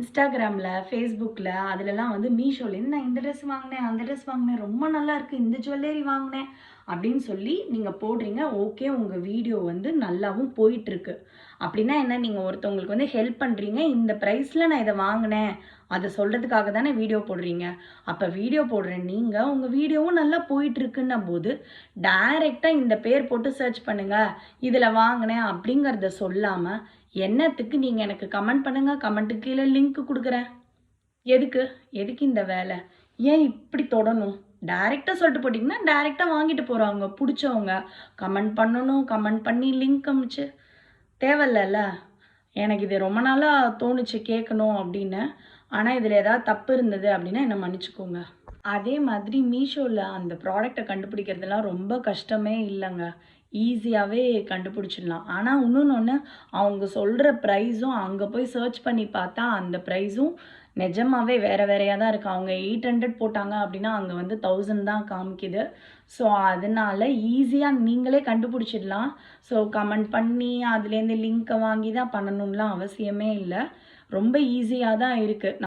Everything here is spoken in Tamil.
இன்ஸ்டாகிராமில் ஃபேஸ்புக்கில் அதிலலாம் வந்து மீஷோலேருந்து நான் இந்த ட்ரெஸ் வாங்கினேன் அந்த ட்ரெஸ் வாங்கினேன் ரொம்ப நல்லா இருக்குது இந்த ஜுவல்லரி வாங்கினேன் அப்படின்னு சொல்லி நீங்கள் போடுறீங்க. ஓகே, உங்கள் வீடியோ வந்து நல்லாவும் போயிட்டுருக்கு. அப்படின்னா என்ன, நீங்கள் ஒருத்தவங்களுக்கு வந்து ஹெல்ப் பண்ணுறீங்க, இந்த ப்ரைஸில் நான் இதை வாங்கினேன் அதை சொல்கிறதுக்காக தானே வீடியோ போடுறீங்க. அப்போ வீடியோ போடுற நீங்கள் உங்கள் வீடியோவும் நல்லா போயிட்டுருக்குன்ன போது டைரெக்டாக இந்த பேர் போட்டு சர்ச் பண்ணுங்கள் இதில் வாங்கினேன் அப்படிங்கிறத சொல்லாமல் என்னத்துக்கு நீங்கள் எனக்கு கமெண்ட் பண்ணுங்கள், கமெண்ட்டுக்கு கீழே லிங்க் கொடுக்குறேன், எதுக்கு இந்த வேலை? ஏன் இப்படி தொடணும்? டைரெக்டாக சொல்லிட்டு போட்டிங்கன்னா டைரெக்டாக வாங்கிட்டு போகிறாங்க பிடிச்சவங்க. கமெண்ட் பண்ணணும், கமெண்ட் பண்ணி லிங்க் அமிச்சு தேவையில்ல. எனக்கு இது ரொம்ப நாளாக தோணுச்சு கேட்கணும் அப்படின்னு. ஆனால் இதில் ஏதாவது தப்பு இருந்தது அப்படின்னா என்னை மன்னிச்சுக்கோங்க. அதே மாதிரி மீஷோவில் அந்த ப்ராடக்டை கண்டுபிடிக்கிறதுலாம் ரொம்ப கஷ்டமே இல்லைங்க, ஈஸியாகவே கண்டுபிடிச்சிடலாம். ஆனால் இன்னொன்று, அவங்க சொல்கிற ப்ரைஸும் அங்கே போய் சர்ச் பண்ணி பார்த்தா அந்த ப்ரைஸும் நிஜமாகவே வேறையாக தான் இருக்குது. அவங்க 800 போட்டாங்க அப்படின்னா அங்கே வந்து 1000 தான் காமிக்குது. ஸோ அதனால் ஈஸியாக நீங்களே கண்டுபிடிச்சிடலாம். ஸோ கமெண்ட் பண்ணி அதுலேருந்து லிங்க்கை வாங்கி தான் பண்ணணும்லாம் அவசியமே இல்லை. ரொம்ப ஈஸியாக தான் இருக்குது.